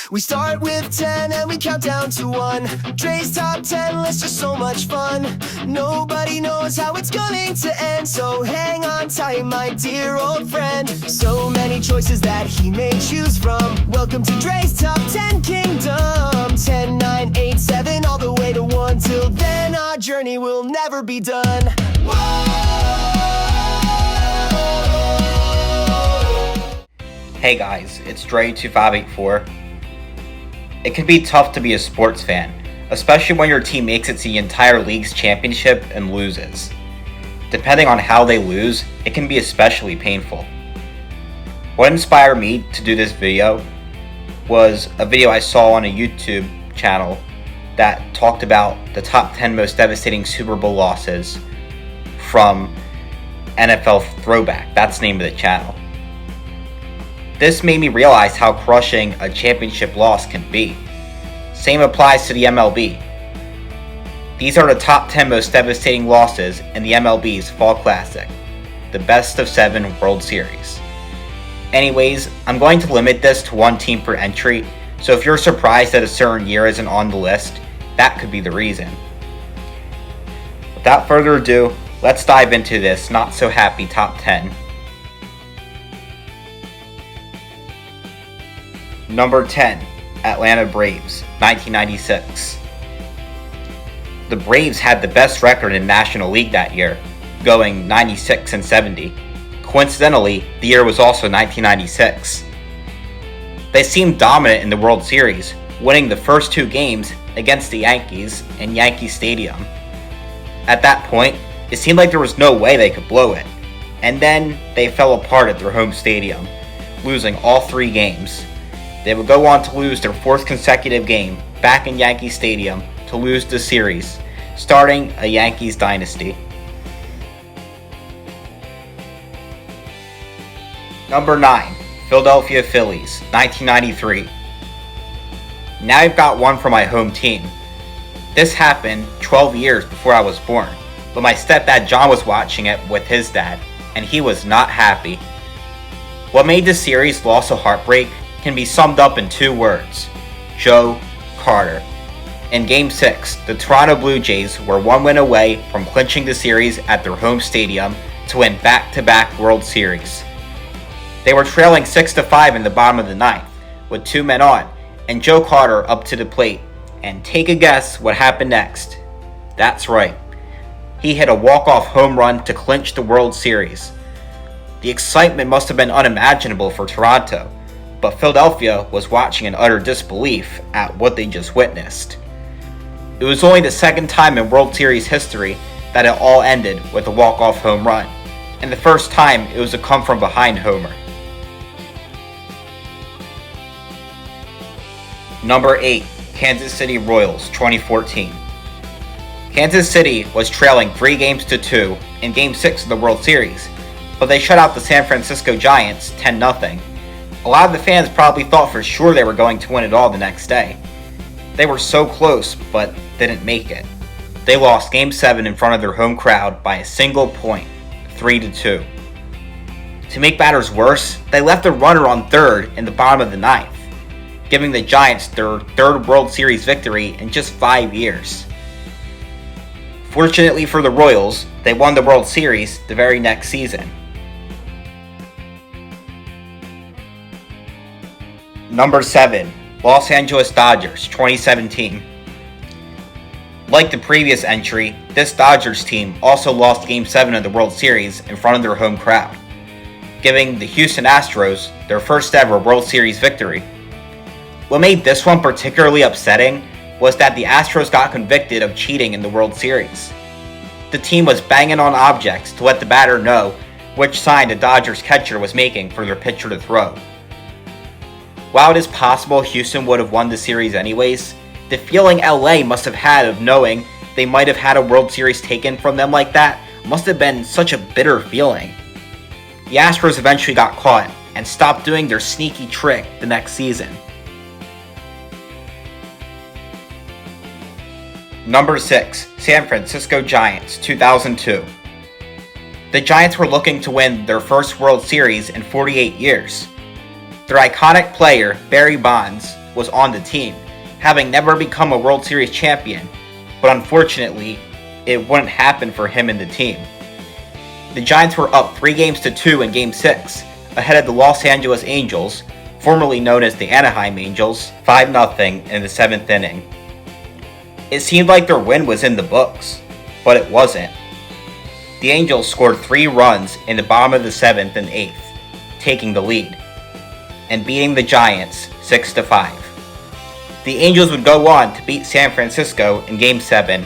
We start with 10 and we count down to 1. Dre's top 10 list is so much fun. Nobody knows how it's going to end, so hang on tight, my dear old friend. So many choices that he may choose from. Welcome to Dre's top 10 kingdom. 10, 9, 8, 7, all the way to 1. Till then our journey will never be done. Hey guys, it's Dre2584. It can be tough to be a sports fan, especially when your team makes it to the entire league's championship and loses. Depending on how they lose, it can be especially painful. What inspired me to do this video was a video I saw on a YouTube channel that talked about the top 10 most devastating Super Bowl losses from NFL Throwback. That's the name of the channel. This made me realize how crushing a championship loss can be. Same applies to the MLB. These are the top 10 most devastating losses in the MLB's Fall Classic, the best of 7 World Series. Anyways, I'm going to limit this to one team per entry, so if you're surprised that a certain year isn't on the list, that could be the reason. Without further ado, let's dive into this not so happy top 10. Number 10, Atlanta Braves, 1996. The Braves had the best record in National League that year, going 96-70. Coincidentally, the year was also 1996. They seemed dominant in the World Series, winning the first 2 games against the Yankees in Yankee Stadium. At that point, it seemed like there was no way they could blow it, and then they fell apart at their home stadium, losing all 3 games. They would go on to lose their 4th consecutive game back in Yankee Stadium to lose the series, starting a Yankees dynasty. Number 9, Philadelphia Phillies, 1993. Now I've got one for my home team. This happened 12 years before I was born, but my stepdad John was watching it with his dad, and he was not happy. What made this series loss a heartbreak can be summed up in 2 words: Joe Carter. In Game 6, the Toronto Blue Jays were 1 win away from clinching the series at their home stadium to win back-to-back World Series. They were trailing 6-5 in the bottom of the 9th, with 2 men on, and Joe Carter up to the plate. And take a guess what happened next. That's right. He hit a walk-off home run to clinch the World Series. The excitement must have been unimaginable for Toronto, but Philadelphia was watching in utter disbelief at what they just witnessed. It was only the 2nd time in World Series history that it all ended with a walk-off home run, and the first time it was a come-from-behind homer. Number 8, Kansas City Royals, 2014. Kansas City was trailing 3-2 in Game 6 of the World Series, but they shut out the San Francisco Giants 10-0. A lot of the fans probably thought for sure they were going to win it all the next day. They were so close, but didn't make it. They lost Game 7 in front of their home crowd by a single point, 3-2. To make matters worse, they left a runner on third in the bottom of the 9th, giving the Giants their 3rd World Series victory in just 5 years. Fortunately for the Royals, they won the World Series the very next season. Number 7, Los Angeles Dodgers, 2017. Like the previous entry, this Dodgers team also lost Game 7 of the World Series in front of their home crowd, giving the Houston Astros their first ever World Series victory. What made this one particularly upsetting was that the Astros got convicted of cheating in the World Series. The team was banging on objects to let the batter know which sign the Dodgers catcher was making for their pitcher to throw. While it is possible Houston would have won the series anyways, the feeling LA must have had of knowing they might have had a World Series taken from them like that must have been such a bitter feeling. The Astros eventually got caught and stopped doing their sneaky trick the next season. Number 6, San Francisco Giants, 2002. The Giants were looking to win their first World Series in 48 years. Their iconic player, Barry Bonds, was on the team, having never become a World Series champion, but unfortunately, it wouldn't happen for him and the team. The Giants were up 3-2 in Game 6, ahead of the Los Angeles Angels, formerly known as the Anaheim Angels, 5-0 in the 7th inning. It seemed like their win was in the books, but it wasn't. The Angels scored 3 runs in the bottom of the 7th and 8th, taking the lead, and beating the Giants 6-5. The Angels would go on to beat San Francisco in Game 7.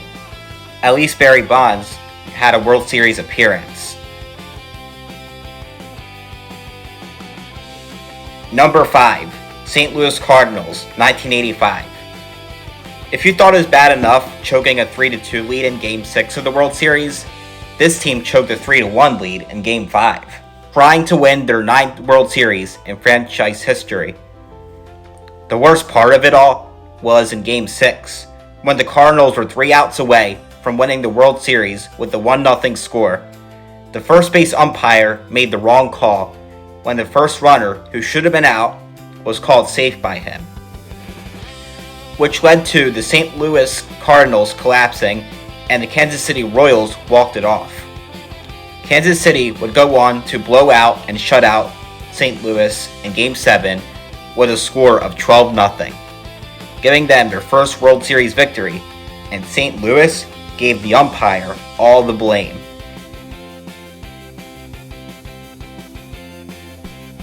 At least Barry Bonds had a World Series appearance. Number 5, St. Louis Cardinals, 1985. If you thought it was bad enough choking a 3-2 lead in Game 6 of the World Series, this team choked a 3-1 lead in Game 5, trying to win their 9th World Series in franchise history. The worst part of it all was in Game 6, when the Cardinals were 3 outs away from winning the World Series with a 1-0 score. The first base umpire made the wrong call when the first runner, who should have been out, was called safe by him, which led to the St. Louis Cardinals collapsing and the Kansas City Royals walked it off. Kansas City would go on to blow out and shut out St. Louis in Game 7 with a score of 12-0, giving them their first World Series victory, and St. Louis gave the umpire all the blame.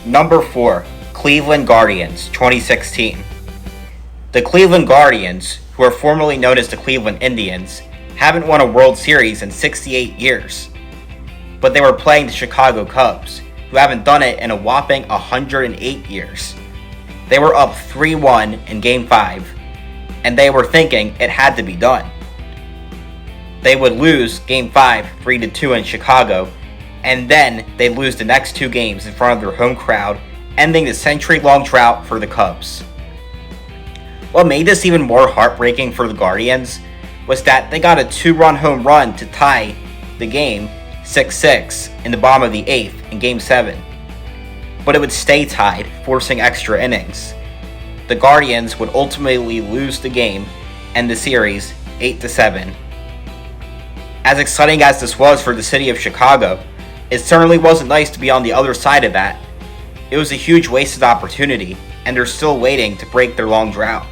Number 4, Cleveland Guardians, 2016. The Cleveland Guardians, who are formerly known as the Cleveland Indians, haven't won a World Series in 68 years. But they were playing the Chicago Cubs, who haven't done it in a whopping 108 years. They were up 3-1 in Game 5, and they were thinking it had to be done. They would lose Game 5 3-2 in Chicago, and then they'd lose the next 2 games in front of their home crowd, ending the century-long drought for the Cubs. What made this even more heartbreaking for the Guardians was that they got a 2-run home run to tie the game 6-6 in the bottom of the 8th in Game 7. But it would stay tied, forcing extra innings. The Guardians would ultimately lose the game and the series 8-7. As exciting as this was for the city of Chicago, it certainly wasn't nice to be on the other side of that. It was a huge wasted opportunity, and they're still waiting to break their long drought.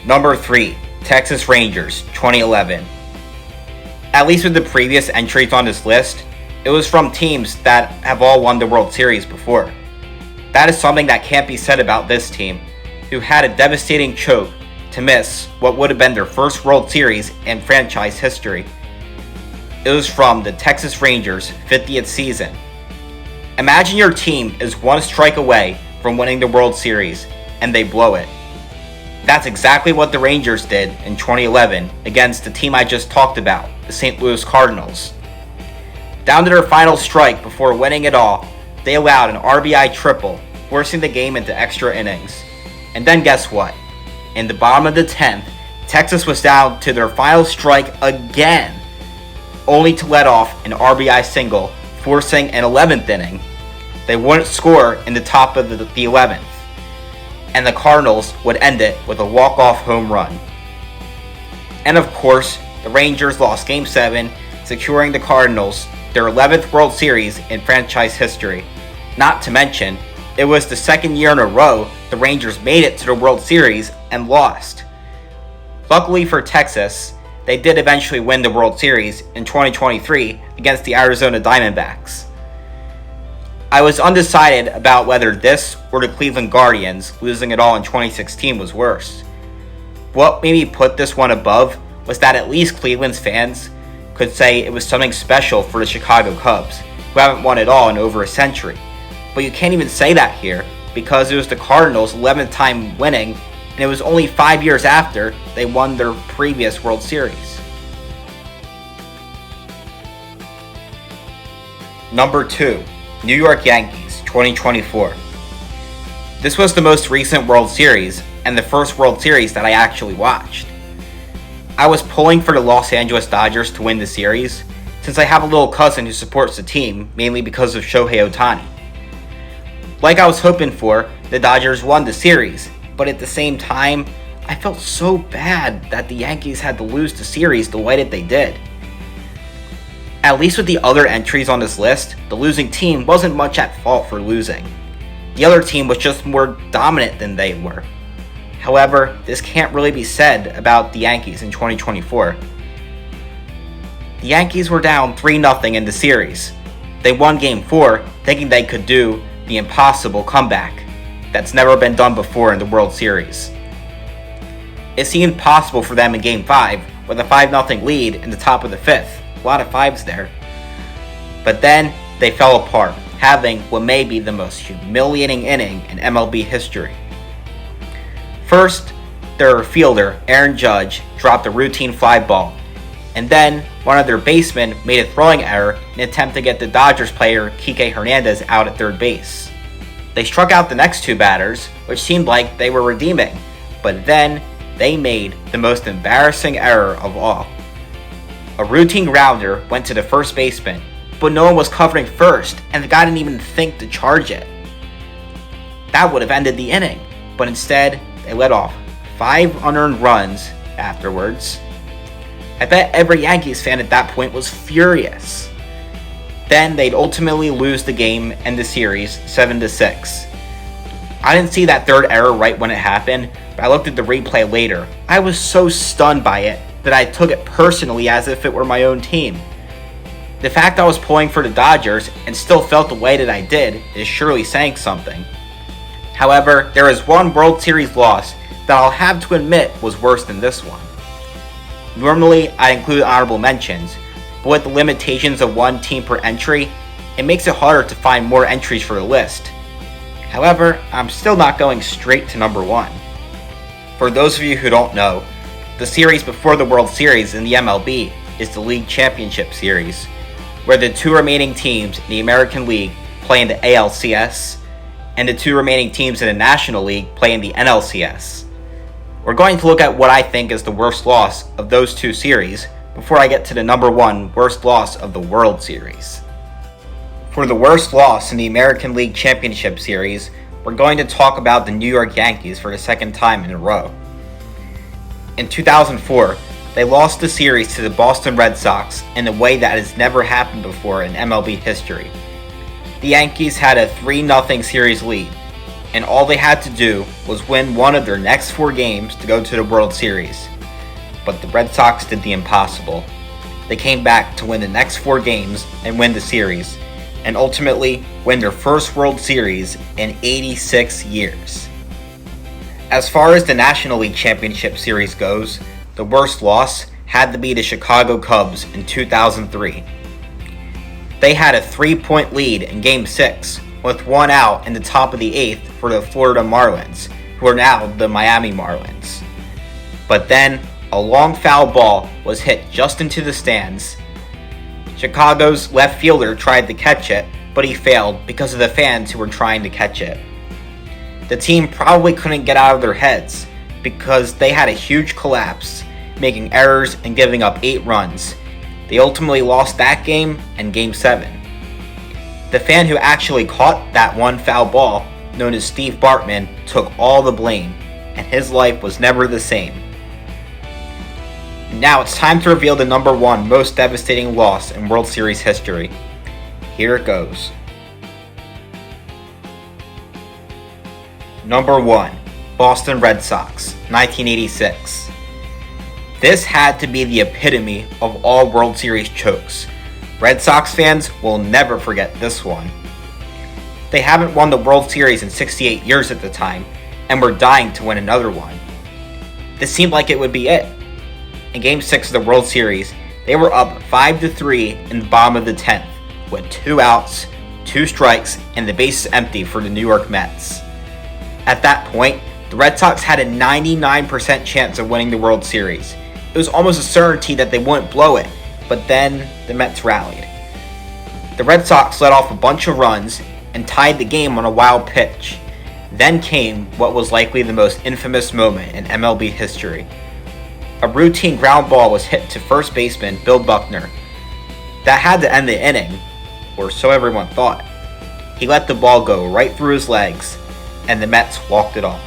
Number 3, Texas Rangers, 2011. At least with the previous entries on this list, it was from teams that have all won the World Series before. That is something that can't be said about this team, who had a devastating choke to miss what would have been their first World Series in franchise history. It was from the Texas Rangers' 50th season. Imagine your team is 1 strike away from winning the World Series, and they blow it. That's exactly what the Rangers did in 2011 against the team I just talked about, the St. Louis Cardinals. Down to their final strike before winning it all, they allowed an RBI triple, forcing the game into extra innings. And then guess what? In the bottom of the 10th, Texas was down to their final strike again, only to let off an RBI single, forcing an 11th inning. They wouldn't score in the top of the 11th, and the Cardinals would end it with a walk-off home run. And of course, the Rangers lost Game 7, securing the Cardinals their 11th World Series in franchise history. Not to mention, it was the second year in a row the Rangers made it to the World Series and lost. Luckily for Texas, they did eventually win the World Series in 2023 against the Arizona Diamondbacks. I was undecided about whether this or the Cleveland Guardians losing it all in 2016 was worse. What made me put this one above was that at least Cleveland's fans could say it was something special for the Chicago Cubs, who haven't won it all in over a century. But you can't even say that here, because it was the Cardinals' 11th time winning, and it was only 5 years after they won their previous World Series. Number 2, New York Yankees, 2024. This was the most recent World Series, and the first World Series that I actually watched. I was pulling for the Los Angeles Dodgers to win the series, since I have a little cousin who supports the team, mainly because of Shohei Ohtani. Like I was hoping for, the Dodgers won the series, but at the same time, I felt so bad that the Yankees had to lose the series the way that they did. At least with the other entries on this list, the losing team wasn't much at fault for losing. The other team was just more dominant than they were. However, this can't really be said about the Yankees in 2024. The Yankees were down 3-0 in the series. They won Game 4, thinking they could do the impossible comeback that's never been done before in the World Series. It seemed possible for them in Game 5 with a 5-0 lead in the top of the 5th. A lot of fives there. But then they fell apart, having what may be the most humiliating inning in MLB history. First, their fielder, Aaron Judge, dropped a routine fly ball, and then one of their basemen made a throwing error in an attempt to get the Dodgers player Kike Hernandez out at third base. They struck out the next two batters, which seemed like they were redeeming, but then they made the most embarrassing error of all. A routine grounder went to the first baseman, but no one was covering first, and the guy didn't even think to charge it. That would have ended the inning, but instead, they let off 5 unearned runs afterwards. I bet every Yankees fan at that point was furious. Then they'd ultimately lose the game and the series 7-6. I didn't see that third error right when it happened, but I looked at the replay later. I was so stunned by it that I took it personally as if it were my own team. The fact I was pulling for the Dodgers and still felt the way that I did is surely saying something. However, there is one World Series loss that I'll have to admit was worse than this one. Normally, I include honorable mentions, but with the limitations of one team per entry, it makes it harder to find more entries for the list. However, I'm still not going straight to number 1. For those of you who don't know, the series before the World Series in the MLB is the League Championship Series, where the 2 remaining teams in the American League play in the ALCS, and the 2 remaining teams in the National League play in the NLCS. We're going to look at what I think is the worst loss of those 2 series before I get to the number 1 worst loss of the World Series. For the worst loss in the American League Championship Series, we're going to talk about the New York Yankees for the second time in a row. In 2004, they lost the series to the Boston Red Sox in a way that has never happened before in MLB history. The Yankees had a 3-0 series lead, and all they had to do was win one of their next 4 games to go to the World Series. But the Red Sox did the impossible. They came back to win the next 4 games and win the series, and ultimately win their first World Series in 86 years. As far as the National League Championship Series goes, the worst loss had to be the Chicago Cubs in 2003. They had a 3-point lead in Game 6 with 1 out in the top of the 8th for the Florida Marlins, who are now the Miami Marlins. But then, a long foul ball was hit just into the stands. Chicago's left fielder tried to catch it, but he failed because of the fans who were trying to catch it. The team probably couldn't get out of their heads because they had a huge collapse, making errors and giving up 8 runs. They ultimately lost that game and Game 7. The fan who actually caught that one foul ball, known as Steve Bartman, took all the blame, and his life was never the same. Now it's time to reveal the number 1 most devastating loss in World Series history. Here it goes. Number 1, Boston Red Sox, 1986. This had to be the epitome of all World Series chokes. Red Sox fans will never forget this one. They haven't won the World Series in 68 years at the time, and were dying to win another one. This seemed like it would be it. In Game 6 of the World Series, they were up 5-3 in the bottom of the 10th, with 2 outs, 2 strikes, and the bases empty for the New York Mets. At that point, the Red Sox had a 99% chance of winning the World Series. It was almost a certainty that they wouldn't blow it, but then the Mets rallied. The Red Sox let off a bunch of runs and tied the game on a wild pitch. Then came what was likely the most infamous moment in MLB history. A routine ground ball was hit to first baseman Bill Buckner. That had to end the inning, or so everyone thought. he let the ball go right through his legs, and the Mets walked it off.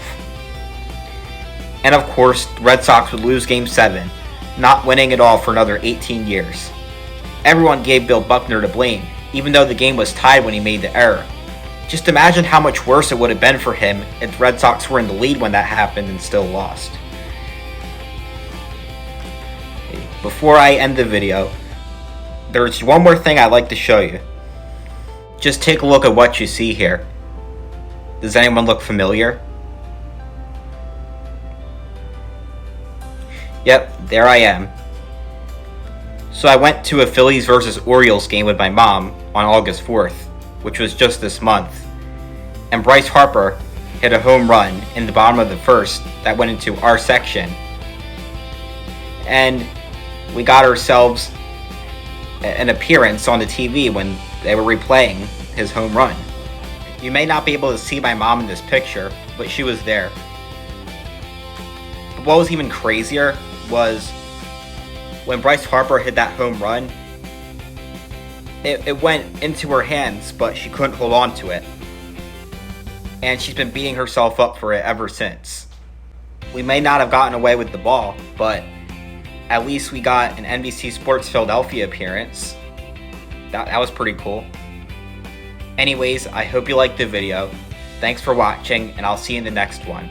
And of course, the Red Sox would lose Game 7, not winning it all for another 18 years. Everyone gave Bill Buckner to blame, even though the game was tied when he made the error. Just imagine how much worse it would have been for him if the Red Sox were in the lead when that happened and still lost. Before I end the video, there's one more thing I'd like to show you. Just take a look at what you see here. Does anyone look familiar? Yep, there I am. So I went to a Phillies versus Orioles game with my mom on August 4th, which was just this month. And Bryce Harper hit a home run in the bottom of the first that went into our section. And we got ourselves an appearance on the TV when they were replaying his home run. You may not be able to see my mom in this picture, but she was there. But what was even crazier was when Bryce Harper hit that home run, it went into her hands, but she couldn't hold on to it. And she's been beating herself up for it ever since. We may not have gotten away with the ball, but at least we got an NBC Sports Philadelphia appearance. That was pretty cool. Anyways, I hope you liked the video. Thanks for watching, and I'll see you in the next one.